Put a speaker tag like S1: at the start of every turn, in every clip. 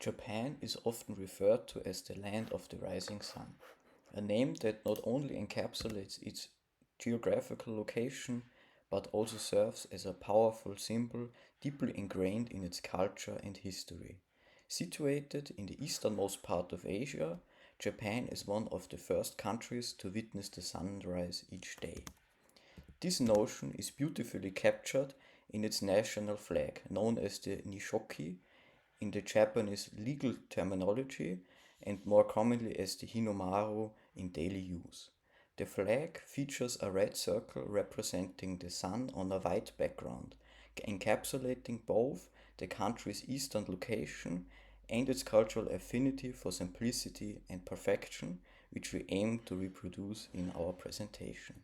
S1: Japan is often referred to as the land of the rising sun, a name that not only encapsulates its geographical location but also serves as a powerful symbol deeply ingrained in its culture and history. Situated in the easternmost part of Asia, Japan is one of the first countries to witness the sunrise each day. This notion is beautifully captured in its national flag, known as the Nishoki in the Japanese legal terminology and more commonly as the Hinomaru in daily use. The flag features a red circle representing the sun on a white background, encapsulating both the country's eastern location and its cultural affinity for simplicity and perfection, which we aim to reproduce in our presentation.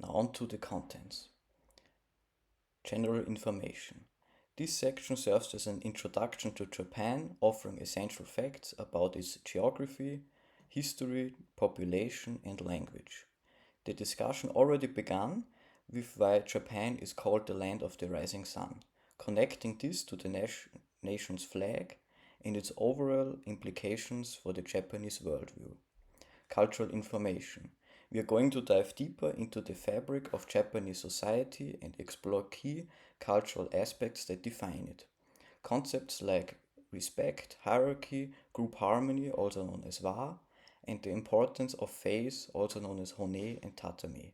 S1: Now on to the contents. General information. This section serves as an introduction to Japan, offering essential facts about its geography, history, population, and language. The discussion already began with why Japan is called the land of the rising sun, connecting this to the nation's flag and its overall implications for the Japanese worldview. Cultural information. We are going to dive deeper into the fabric of Japanese society and explore key cultural aspects that define it. Concepts like respect, hierarchy, group harmony, also known as wa, and the importance of faith, also known as hone and tatame,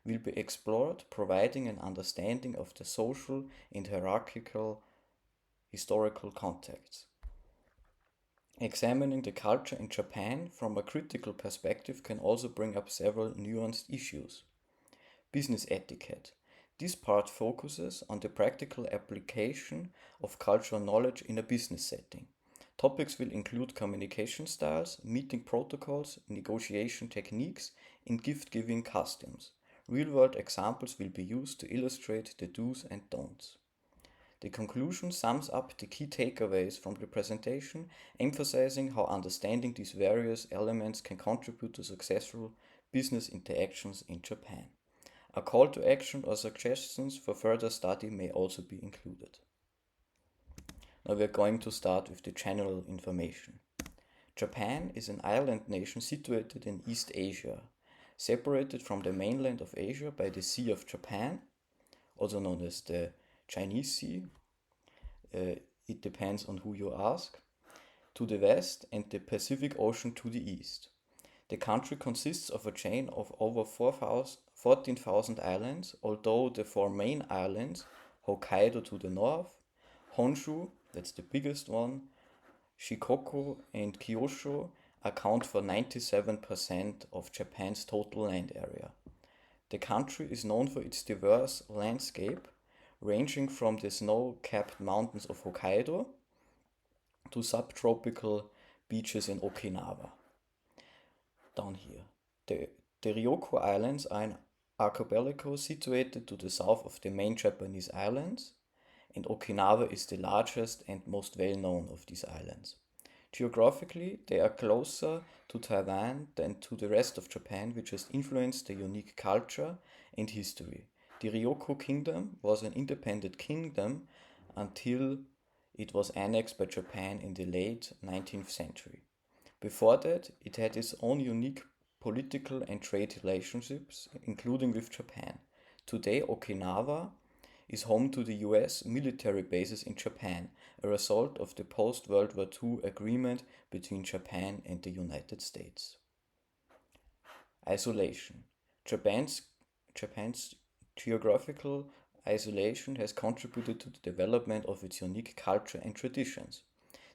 S1: will be explored, providing an understanding of the social and hierarchical historical contexts. Examining the culture in Japan from a critical perspective can also bring up several nuanced issues. Business etiquette. This part focuses on the practical application of cultural knowledge in a business setting. Topics will include communication styles, meeting protocols, negotiation techniques, and gift giving customs. Real world examples will be used to illustrate the do's and don'ts. The conclusion sums up the key takeaways from the presentation, emphasizing how understanding these various elements can contribute to successful business interactions in Japan. A call to action or suggestions for further study may also be included. Now we are going to start with the general information. Japan is an island nation situated in East Asia, separated from the mainland of Asia by the Sea of Japan, also known as the Chinese Sea. It depends on who you ask, to the west, and the Pacific Ocean to the east. The country consists of a chain of over 14,000 islands, although the four main islands, Hokkaido to the north, Honshu, that's the biggest one, Shikoku, and Kyushu, account for 97% of Japan's total land area. The country is known for its diverse landscape, ranging from the snow-capped mountains of Hokkaido to subtropical beaches in Okinawa. Down here, the Ryukyu Islands are an archipelago situated to the south of the main Japanese islands, and Okinawa is the largest and most well known of these islands. Geographically, they are closer to Taiwan than to the rest of Japan, which has influenced the unique culture and history. The Ryukyu Kingdom was an independent kingdom until it was annexed by Japan in the late 19th century. Before that, it had its own unique political and trade relationships, including with Japan. Today, Okinawa is home to the US military bases in Japan, a result of the post World War II agreement between Japan and the United States. Isolation. Japan's geographical isolation has contributed to the development of its unique culture and traditions.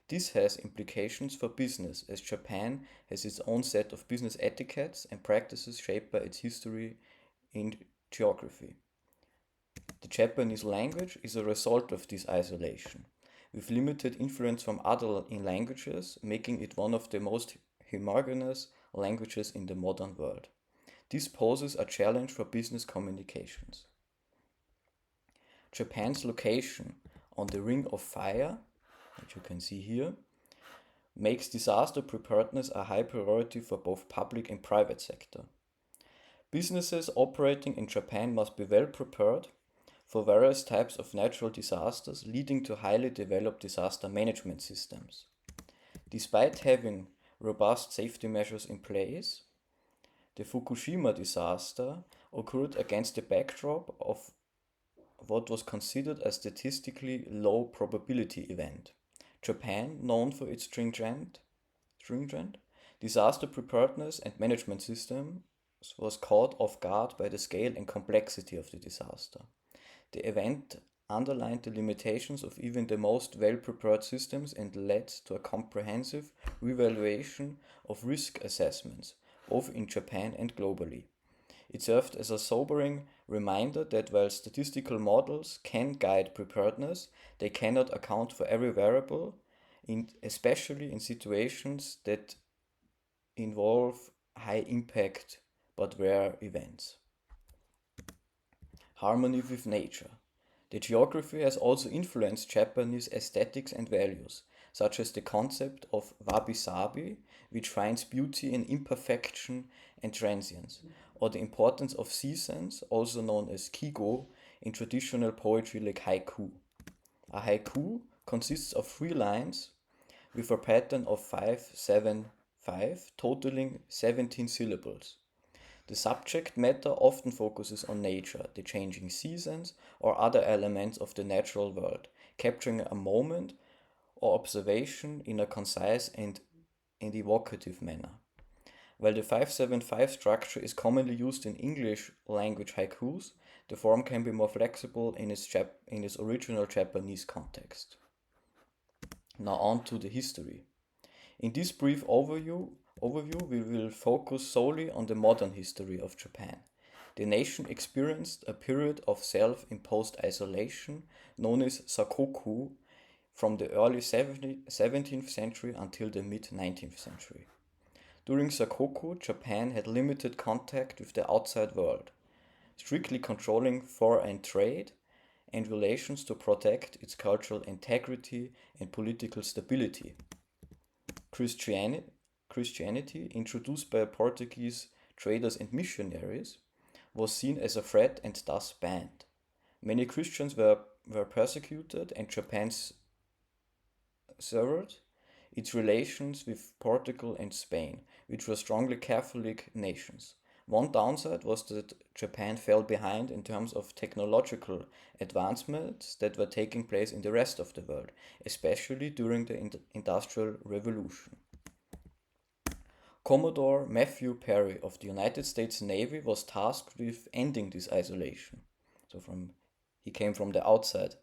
S1: This has implications for business, as Japan has its own set of business etiquettes and practices shaped by its history and geography. The Japanese language is a result of this isolation, with limited influence from other languages, making it one of the most homogeneous languages in the modern world. This poses a challenge for business communications. Japan's location on the Ring of Fire, which you can see here, makes disaster preparedness a high priority for both public and private sector. Businesses operating in Japan must be well prepared for various types of natural disasters, leading to highly developed disaster management systems. Despite having robust safety measures in place, the Fukushima disaster occurred against the backdrop of what was considered a statistically low probability event. Japan, known for its stringent disaster preparedness and management systems, was caught off guard by the scale and complexity of the disaster. The event underlined the limitations of even the most well-prepared systems and led to a comprehensive reevaluation of risk assessments, both in Japan and globally. It served as a sobering reminder that while statistical models can guide preparedness, they cannot account for every variable, especially in situations that involve high impact but rare events. Harmony with nature. The geography has also influenced Japanese aesthetics and values, such as the concept of wabi-sabi, which finds beauty in imperfection and transience, or the importance of seasons, also known as kigo, in traditional poetry like haiku. A haiku consists of 3 lines with a pattern of 5-7-5, totaling 17 syllables. The subject matter often focuses on nature, the changing seasons, or other elements of the natural world, capturing a moment or observation in a concise and evocative manner. While the 5-7-5 structure is commonly used in English language haikus, the form can be more flexible in its original Japanese context. Now on to the history. In this brief overview, we will focus solely on the modern history of Japan. The nation experienced a period of self-imposed isolation known as Sakoku from the early 17th century until the mid-19th century. During Sakoku, Japan had limited contact with the outside world, strictly controlling foreign trade and relations to protect its cultural integrity and political stability. Christianity, introduced by Portuguese traders and missionaries, was seen as a threat and thus banned. Many Christians were persecuted, and Japan severed its relations with Portugal and Spain, which were strongly Catholic nations. One downside was that Japan fell behind in terms of technological advancements that were taking place in the rest of the world, especially during the Industrial Revolution. Commodore Matthew Perry of the United States Navy was tasked with ending this isolation. He came from the outside.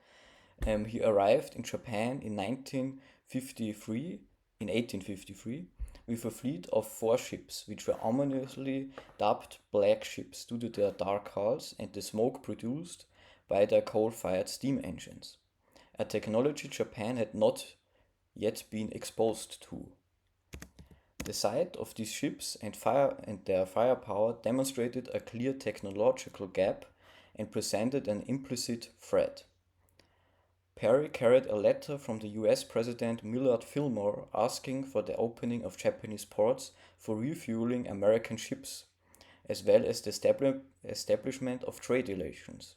S1: He arrived in Japan in 1853 with a fleet of 4 ships, which were ominously dubbed Black Ships due to their dark hulls and the smoke produced by their coal-fired steam engines, a technology Japan had not yet been exposed to. The sight of these ships and their firepower demonstrated a clear technological gap and presented an implicit threat. Perry carried a letter from the US President Millard Fillmore asking for the opening of Japanese ports for refueling American ships, as well as the establishment of trade relations.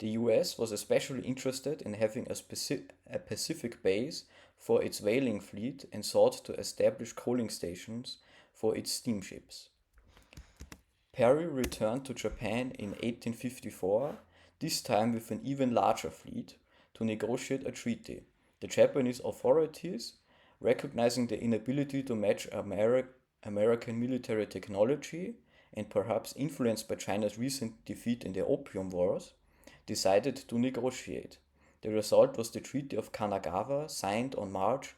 S1: The US was especially interested in having a Pacific base for its whaling fleet and sought to establish coaling stations for its steamships. Perry returned to Japan in 1854, this time with an even larger fleet, to negotiate a treaty. The Japanese authorities, recognizing the inability to match American military technology and perhaps influenced by China's recent defeat in the Opium Wars, decided to negotiate. The result was the Treaty of Kanagawa, signed on March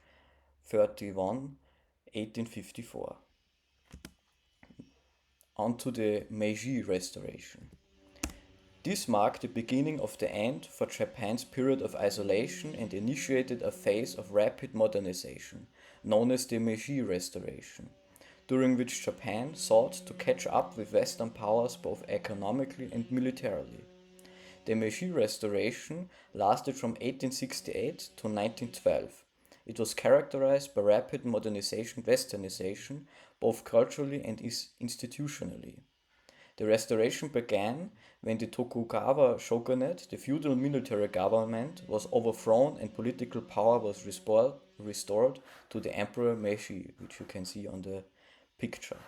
S1: 31, 1854. On to the Meiji Restoration. This marked the beginning of the end for Japan's period of isolation and initiated a phase of rapid modernization, known as the Meiji Restoration, during which Japan sought to catch up with Western powers both economically and militarily. The Meiji Restoration lasted from 1868 to 1912. It was characterized by rapid modernization and westernization, both culturally and institutionally. The restoration began when the Tokugawa shogunate, the feudal military government, was overthrown and political power was restored to the Emperor Meiji, which you can see on the picture.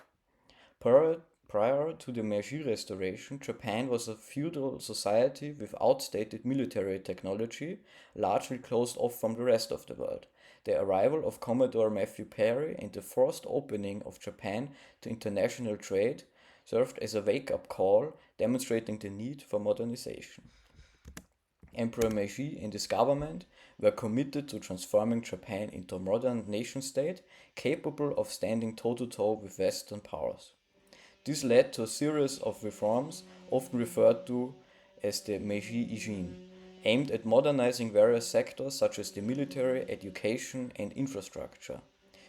S1: Prior to the Meiji restoration, Japan was a feudal society with outdated military technology, largely closed off from the rest of the world. The arrival of Commodore Matthew Perry and the forced opening of Japan to international trade served as a wake-up call, demonstrating the need for modernization. Emperor Meiji and his government were committed to transforming Japan into a modern nation-state capable of standing toe-to-toe with Western powers. This led to a series of reforms, often referred to as the Meiji Ijin, aimed at modernizing various sectors such as the military, education, and infrastructure.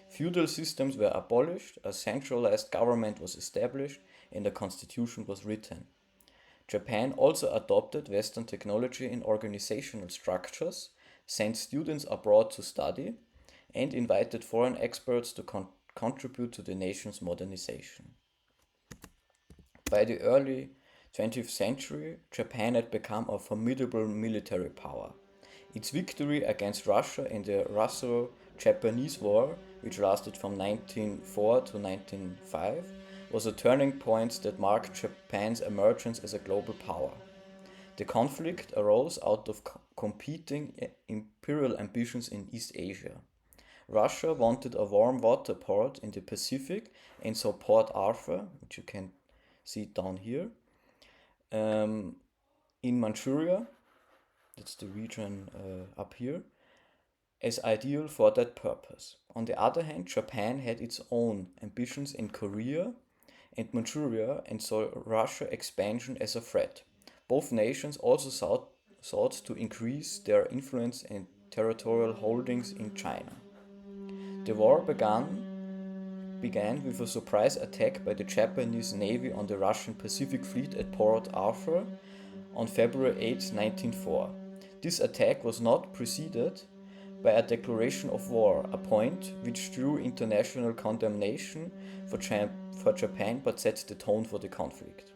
S1: Feudal systems were abolished, a centralized government was established, and a constitution was written. Japan also adopted Western technology in organizational structures, sent students abroad to study, and invited foreign experts to contribute to the nation's modernization. By the early 20th century, Japan had become a formidable military power. Its victory against Russia in the Russo-Japanese War, which lasted from 1904 to 1905, was a turning point that marked Japan's emergence as a global power. The conflict arose out of competing imperial ambitions in East Asia. Russia wanted a warm water port in the Pacific and saw Port Arthur, which you can see down here, in Manchuria, that's the region up here, as ideal for that purpose. On the other hand, Japan had its own ambitions in Korea and Manchuria and saw Russia expansion as a threat. Both nations also sought to increase their influence and territorial holdings in China. The war began with a surprise attack by the Japanese Navy on the Russian Pacific Fleet at Port Arthur on February 8, 1904. This attack was not preceded by a declaration of war, a point which drew international condemnation for Japan but set the tone for the conflict.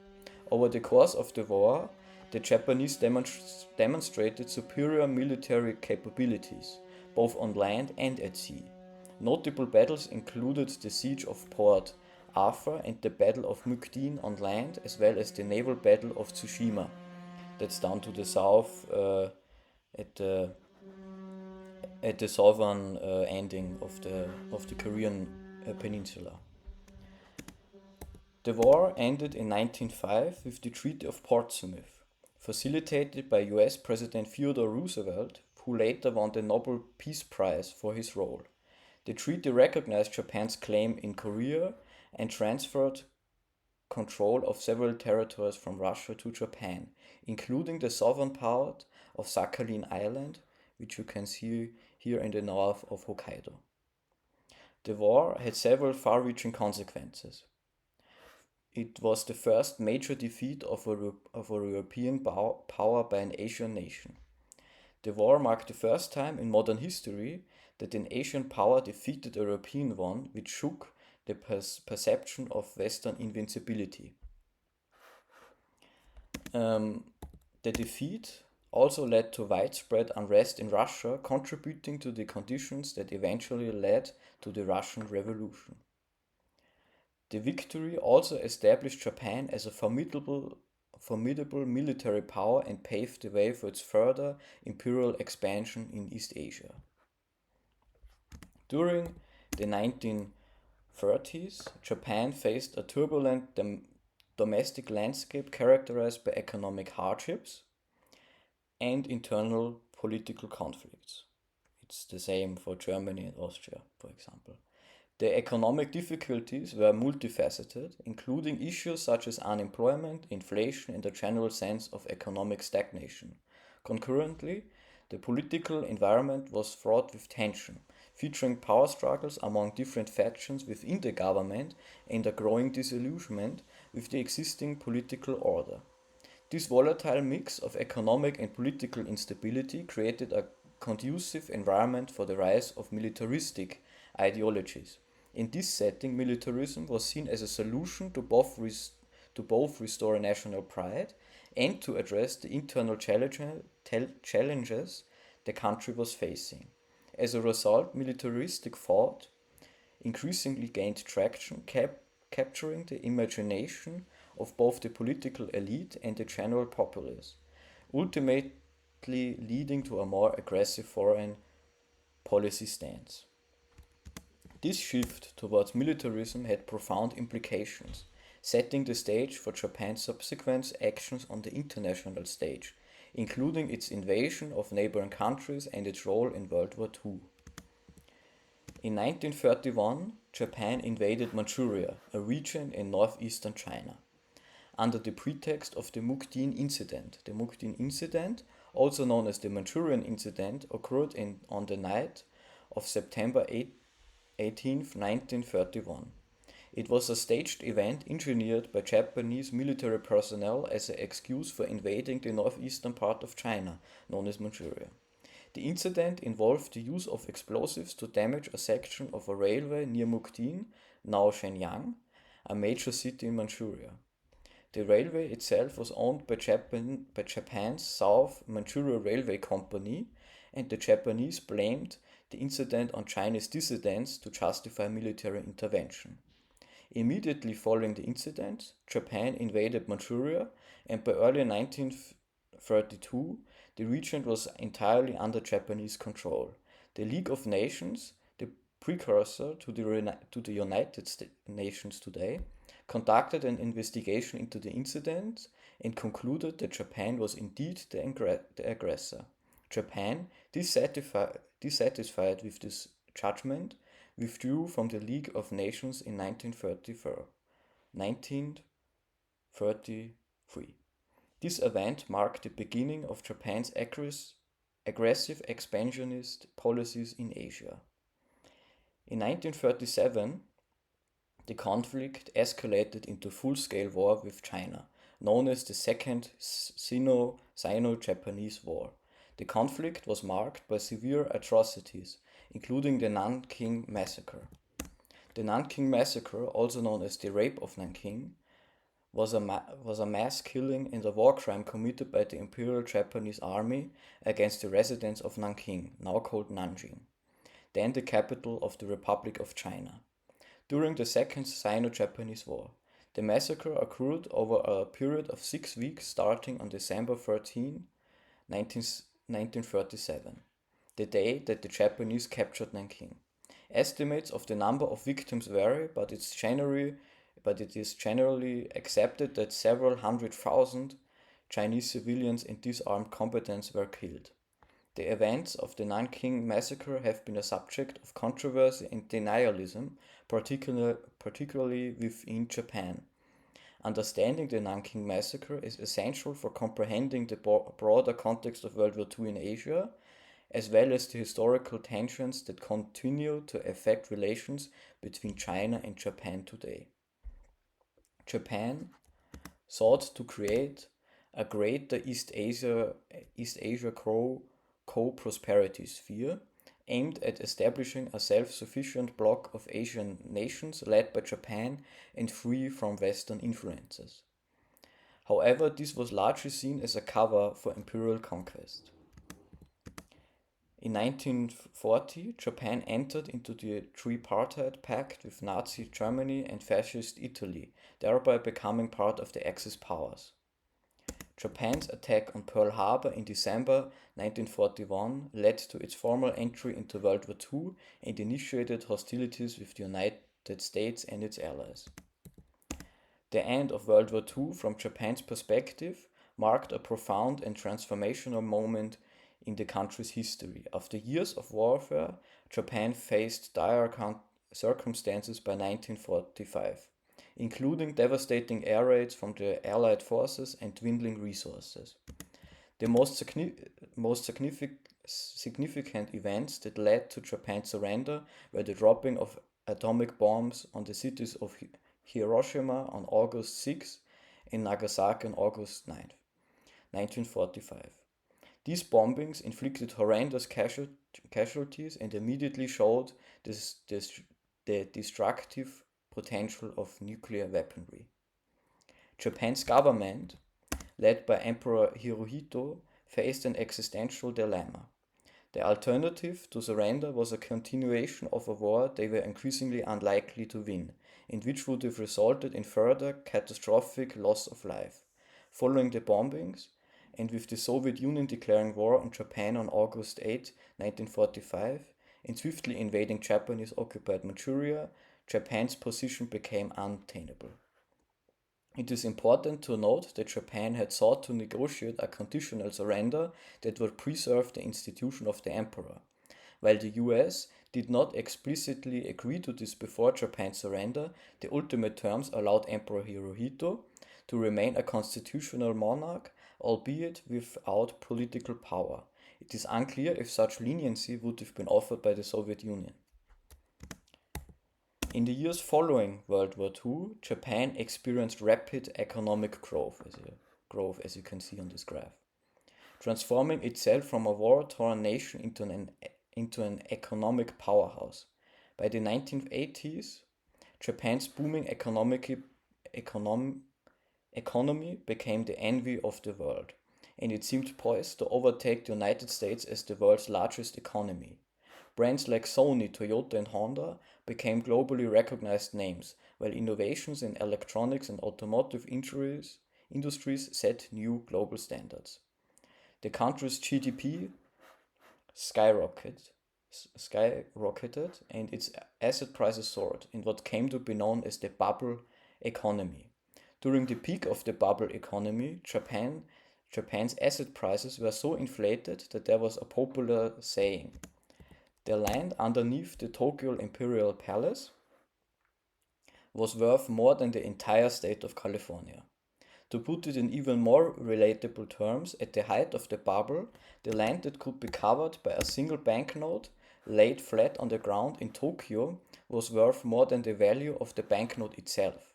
S1: Over the course of the war, the Japanese demonstrated superior military capabilities, both on land and at sea. Notable battles included the siege of Port Arthur and the Battle of Mukden on land, as well as the naval battle of Tsushima. That's down to the south at the southern ending of the Korean peninsula. The war ended in 1905 with the Treaty of Portsmouth, facilitated by US President Theodore Roosevelt, who later won the Nobel Peace Prize for his role. The treaty recognized Japan's claim in Korea and transferred control of several territories from Russia to Japan, including the southern part of Sakhalin Island, which you can see here in the north of Hokkaido. The war had several far-reaching consequences. It was the first major defeat of a European power by an Asian nation. The war marked the first time in modern history that an Asian power defeated a European one, which shook the perception of Western invincibility. The defeat also led to widespread unrest in Russia, contributing to the conditions that eventually led to the Russian Revolution. The victory also established Japan as a formidable military power and paved the way for its further imperial expansion in East Asia. During the 1930s, Japan faced a turbulent domestic landscape characterized by economic hardships and internal political conflicts. It's the same for Germany and Austria, for example. The economic difficulties were multifaceted, including issues such as unemployment, inflation, and a general sense of economic stagnation. Concurrently, the political environment was fraught with tension, featuring power struggles among different factions within the government and a growing disillusionment with the existing political order. This volatile mix of economic and political instability created a conducive environment for the rise of militaristic ideologies. In this setting, militarism was seen as a solution to to both restore national pride and to address the internal challenges the country was facing. As a result, militaristic thought increasingly gained traction, capturing the imagination of both the political elite and the general populace, ultimately leading to a more aggressive foreign policy stance. This shift towards militarism had profound implications, setting the stage for Japan's subsequent actions on the international stage, including its invasion of neighboring countries and its role in World War II. In 1931, Japan invaded Manchuria, a region in northeastern China, under the pretext of the Mukden Incident. The Mukden Incident, also known as the Manchurian Incident, occurred on the night of September 18, 1931. It was a staged event engineered by Japanese military personnel as an excuse for invading the northeastern part of China, known as Manchuria. The incident involved the use of explosives to damage a section of a railway near Mukden, now Shenyang, a major city in Manchuria. The railway itself was owned by Japan's South Manchuria Railway Company, and the Japanese blamed the incident on Chinese dissidents to justify military intervention. Immediately following the incident, Japan invaded Manchuria, and by early 1932, the region was entirely under Japanese control. The League of Nations, the precursor to the United Nations today, conducted an investigation into the incident and concluded that Japan was indeed the aggressor. Japan, dissatisfied with this judgment, withdrew from the League of Nations in 1933. This event marked the beginning of Japan's aggressive expansionist policies in Asia. In 1937, the conflict escalated into full-scale war with China, known as the Second Sino-Japanese War. The conflict was marked by severe atrocities, including the Nanking Massacre. The Nanking Massacre, also known as the Rape of Nanking, was a mass killing and a war crime committed by the Imperial Japanese Army against the residents of Nanking, now called Nanjing, then the capital of the Republic of China. During the Second Sino-Japanese War, the massacre occurred over a period of 6 weeks starting on December 13, 1937, the day that the Japanese captured Nanking. Estimates of the number of victims vary, but it is generally accepted that several 100,000 Chinese civilians and disarmed combatants were killed. The events of the Nanking Massacre have been a subject of controversy and denialism, particularly within Japan. Understanding the Nanking Massacre is essential for comprehending the broader context of World War II in Asia, as well as the historical tensions that continue to affect relations between China and Japan today. Japan sought to create a greater East Asia co-prosperity sphere aimed at establishing a self-sufficient bloc of Asian nations led by Japan and free from Western influences. However, this was largely seen as a cover for imperial conquest. In 1940, Japan entered into the Tripartite Pact with Nazi Germany and Fascist Italy, thereby becoming part of the Axis powers. Japan's attack on Pearl Harbor in December 1941 led to its formal entry into World War II and initiated hostilities with the United States and its allies. The end of World War II, from Japan's perspective, marked a profound and transformational moment in the country's history. After years of warfare, Japan faced dire circumstances by 1945. Including devastating air raids from the Allied forces and dwindling resources. The most significant events that led to Japan's surrender were the dropping of atomic bombs on the cities of Hiroshima on August 6 and Nagasaki on August 9, 1945. These bombings inflicted horrendous casualties and immediately showed the destructive potential of nuclear weaponry. Japan's government, led by Emperor Hirohito, faced an existential dilemma. The alternative to surrender was a continuation of a war they were increasingly unlikely to win, and which would have resulted in further catastrophic loss of life. Following the bombings, and with the Soviet Union declaring war on Japan on August 8, 1945, and swiftly invading Japanese occupied Manchuria, Japan's position became untenable. It is important to note that Japan had sought to negotiate a conditional surrender that would preserve the institution of the emperor. While the US did not explicitly agree to this before Japan's surrender, the ultimate terms allowed Emperor Hirohito to remain a constitutional monarch, albeit without political power. It is unclear if such leniency would have been offered by the Soviet Union. In the years following World War II, Japan experienced rapid economic growth, as you can see on this graph, transforming itself from a war-torn nation into an economic powerhouse. By the 1980s, Japan's booming economy became the envy of the world, and it seemed poised to overtake the United States as the world's largest economy. Brands like Sony, Toyota, and Honda became globally recognized names, while innovations in electronics and automotive industries set new global standards. The country's GDP skyrocketed, and its asset prices soared in what came to be known as the bubble economy. During the peak of the bubble economy, Japan's asset prices were so inflated that there was a popular saying: the land underneath the Tokyo Imperial Palace was worth more than the entire state of California. To put it in even more relatable terms, at the height of the bubble, the land that could be covered by a single banknote laid flat on the ground in Tokyo was worth more than the value of the banknote itself.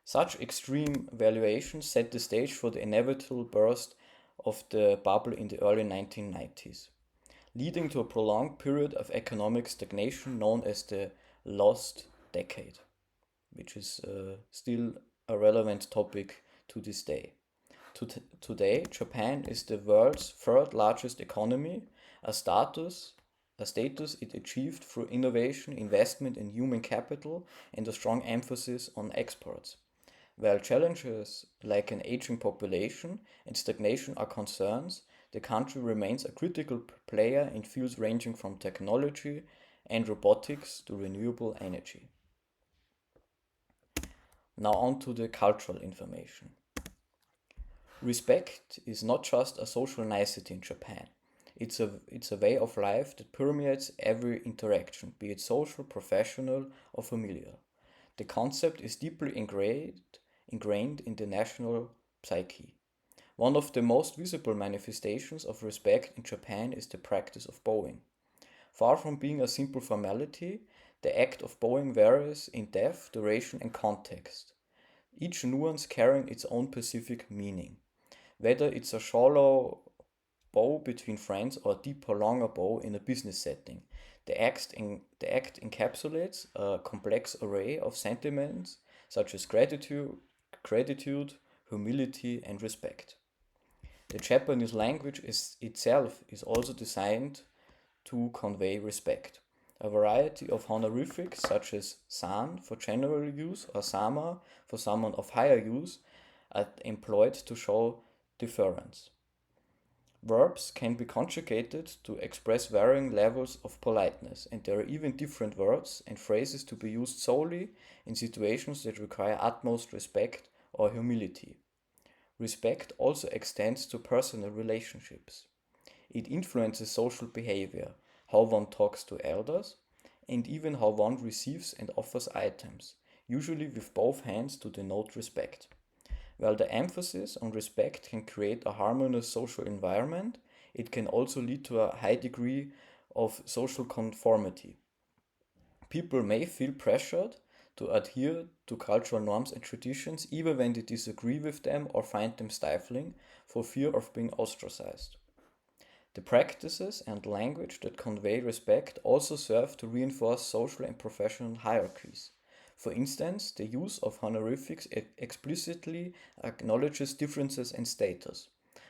S1: Such extreme valuations set the stage for the inevitable burst of the bubble in the early 1990s, leading to a prolonged period of economic stagnation known as the Lost Decade, which is still a relevant topic to this day. Today, Japan is the world's third largest economy, a status it achieved through innovation, investment in human capital, and a strong emphasis on exports. While challenges like an aging population and stagnation are concerns, the country remains a critical player in fields ranging from technology and robotics to renewable energy. Now on to the cultural information. Respect is not just a social nicety in Japan. It's a way of life that permeates every interaction, be it social, professional, or familial. The concept is deeply ingrained in the national psyche. One of the most visible manifestations of respect in Japan is the practice of bowing. Far from being a simple formality, the act of bowing varies in depth, duration, and context, each nuance carrying its own specific meaning. Whether it's a shallow bow between friends or a deeper, longer bow in a business setting, the act encapsulates a complex array of sentiments such as gratitude, humility, and respect. The Japanese language itself is also designed to convey respect. A variety of honorifics such as san for general use or sama for someone of higher use are employed to show deference. Verbs can be conjugated to express varying levels of politeness, and there are even different words and phrases to be used solely in situations that require utmost respect or humility. Respect also extends to personal relationships. It influences social behavior, how one talks to elders, and even how one receives and offers items, usually with both hands to denote respect. While the emphasis on respect can create a harmonious social environment, it can also lead to a high degree of social conformity. People may feel pressured to adhere to cultural norms and traditions even when they disagree with them or find them stifling for fear of being ostracized. The practices and language that convey respect also serve to reinforce social and professional hierarchies. For instance, the use of honorifics explicitly acknowledges differences in status.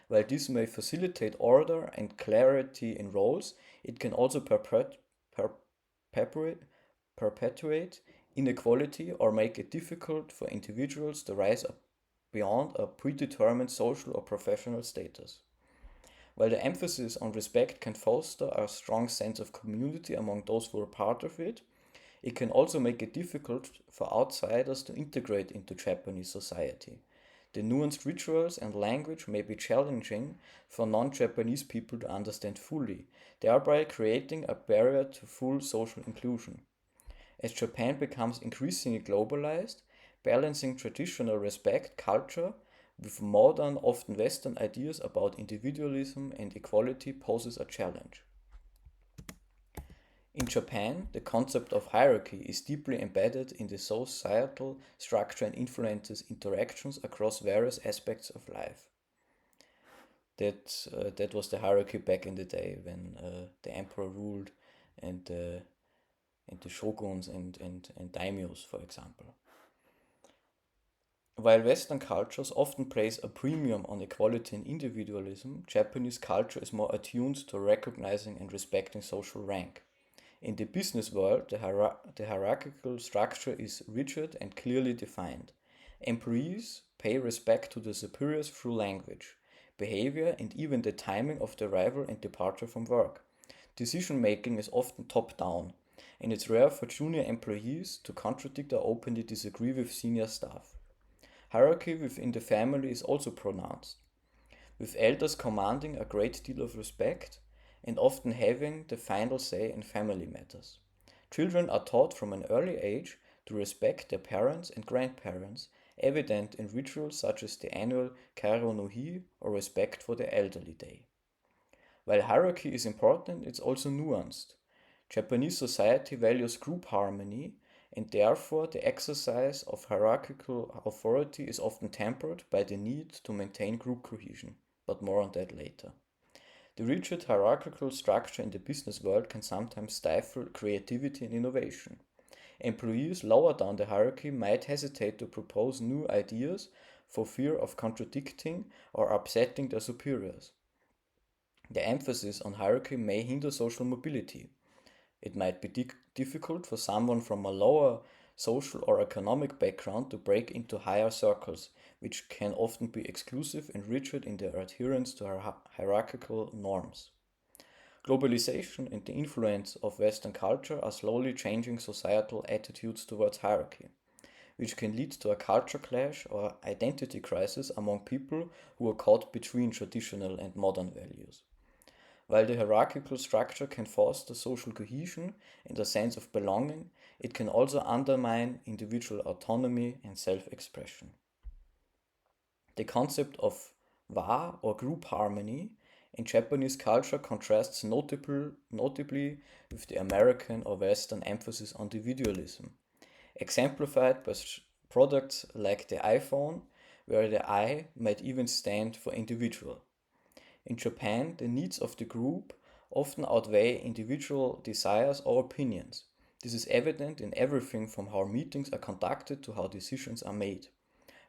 S1: While this may facilitate order and clarity in roles, it can also perpetuate perpetuate inequality or make it difficult for individuals to rise up beyond a predetermined social or professional status. While the emphasis on respect can foster a strong sense of community among those who are part of it, it can also make it difficult for outsiders to integrate into Japanese society. The nuanced rituals and language may be challenging for non Japanese people to understand fully, thereby creating a barrier to full social inclusion. As Japan becomes increasingly globalized, balancing traditional respect culture with modern, often Western ideas about individualism and equality poses a challenge. In Japan, the concept of hierarchy is deeply embedded in the societal structure and influences interactions across various aspects of life. That was the hierarchy back in the day when the emperor ruled and and the shoguns and daimyos, for example. While Western cultures often place a premium on equality and individualism, Japanese culture is more attuned to recognizing and respecting social rank. In the business world, the hierarchical structure is rigid and clearly defined. Employees pay respect to their superiors through language, behavior, and even the timing of the arrival and departure from work. Decision making is often top down, and it's rare for junior employees to contradict or openly disagree with senior staff. Hierarchy within the family is also pronounced, with elders commanding a great deal of respect and often having the final say in family matters. Children are taught from an early age to respect their parents and grandparents, evident in rituals such as the annual Karo no Hi or respect for the elderly day. While hierarchy is important, it's also nuanced. Japanese society values group harmony, and therefore the exercise of hierarchical authority is often tempered by the need to maintain group cohesion, but more on that later. The rigid hierarchical structure in the business world can sometimes stifle creativity and innovation. Employees lower down the hierarchy might hesitate to propose new ideas for fear of contradicting or upsetting their superiors. The emphasis on hierarchy may hinder social mobility. It might be difficult for someone from a lower social or economic background to break into higher circles, which can often be exclusive and rigid in their adherence to hierarchical norms. Globalization and the influence of Western culture are slowly changing societal attitudes towards hierarchy, which can lead to a culture clash or identity crisis among people who are caught between traditional and modern values. While the hierarchical structure can foster social cohesion and a sense of belonging, it can also undermine individual autonomy and self expression. The concept of wa or group harmony in Japanese culture contrasts notably with the American or Western emphasis on individualism, exemplified by products like the iPhone, where the I might even stand for individual. In Japan, the needs of the group often outweigh individual desires or opinions. This is evident in everything from how meetings are conducted to how decisions are made.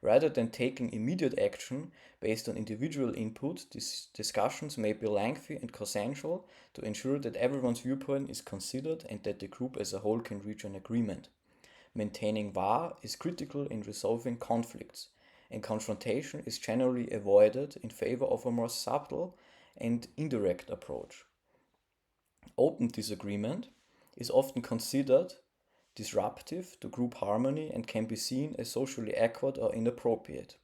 S1: Rather than taking immediate action based on individual input, these discussions may be lengthy and consensual to ensure that everyone's viewpoint is considered and that the group as a whole can reach an agreement. Maintaining wa is critical in resolving conflicts, and confrontation is generally avoided in favor of a more subtle and indirect approach. Open disagreement is often considered disruptive to group harmony and can be seen as socially awkward or inappropriate.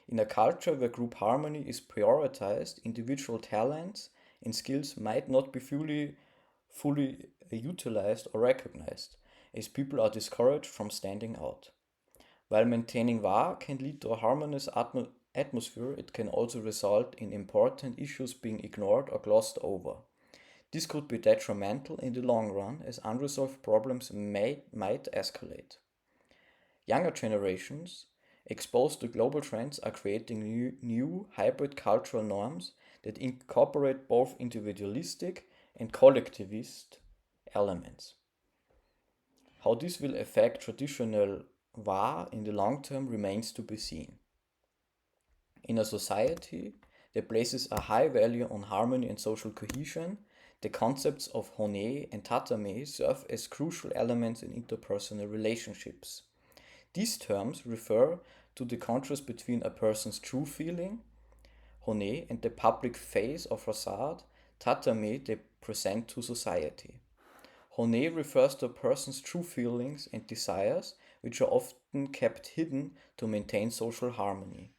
S1: In a culture where group harmony is prioritized, individual talents and skills might not be fully utilized or recognized, as people are discouraged from standing out. While maintaining wa can lead to a harmonious atmosphere, it can also result in important issues being ignored or glossed over. This could be detrimental in the long run as unresolved problems might escalate. Younger generations, exposed to global trends, are creating new hybrid cultural norms that incorporate both individualistic and collectivist elements. How this will affect traditional wa in the long term remains to be seen. In a society that places a high value on harmony and social cohesion, the concepts of hone and tatame serve as crucial elements in interpersonal relationships. These terms refer to the contrast between a person's true feeling, hone, and the public face or facade, tatame, they present to society. Hone refers to a person's true feelings and desires, which are often kept hidden to maintain social harmony.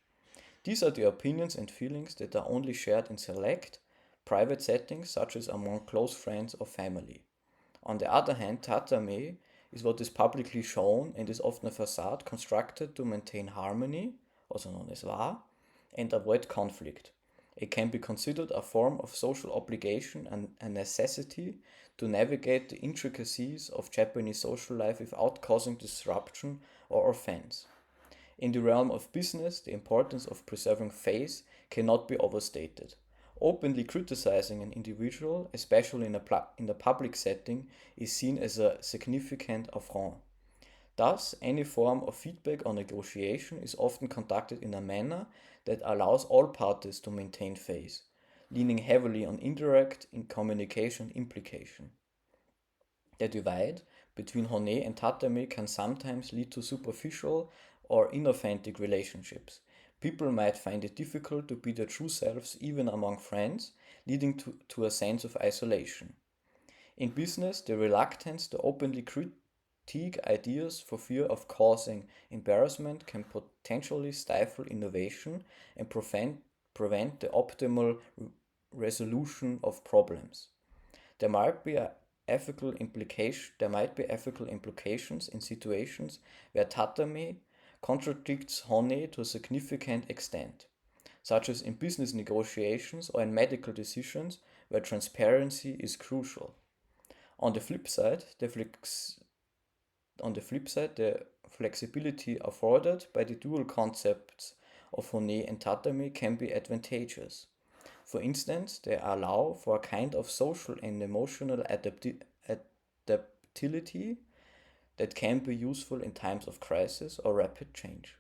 S1: These are the opinions and feelings that are only shared in select, private settings, such as among close friends or family. On the other hand, tatame is what is publicly shown and is often a facade constructed to maintain harmony, also known as wa, and avoid conflict. It can be considered a form of social obligation and a necessity to navigate the intricacies of Japanese social life without causing disruption or offense. In the realm of business, the importance of preserving face cannot be overstated. Openly criticizing an individual, especially in a public setting, is seen as a significant affront. Thus, any form of feedback or negotiation is often conducted in a manner that allows all parties to maintain face, leaning heavily on indirect in communication implication. The divide between hone and tatame can sometimes lead to superficial or inauthentic relationships. People might find it difficult to be their true selves even among friends, leading to a sense of isolation. In business, the reluctance to openly critique ideas for fear of causing embarrassment can potentially stifle innovation and prevent the optimal resolution of problems. There might be there might be ethical implications in situations where tatame contradicts hone to a significant extent, such as in business negotiations or in medical decisions where transparency is crucial. On the flip side, the flexibility afforded by the dual concepts of hone and tatame can be advantageous. For instance, they allow for a kind of social and emotional adaptability that can be useful in times of crisis or rapid change.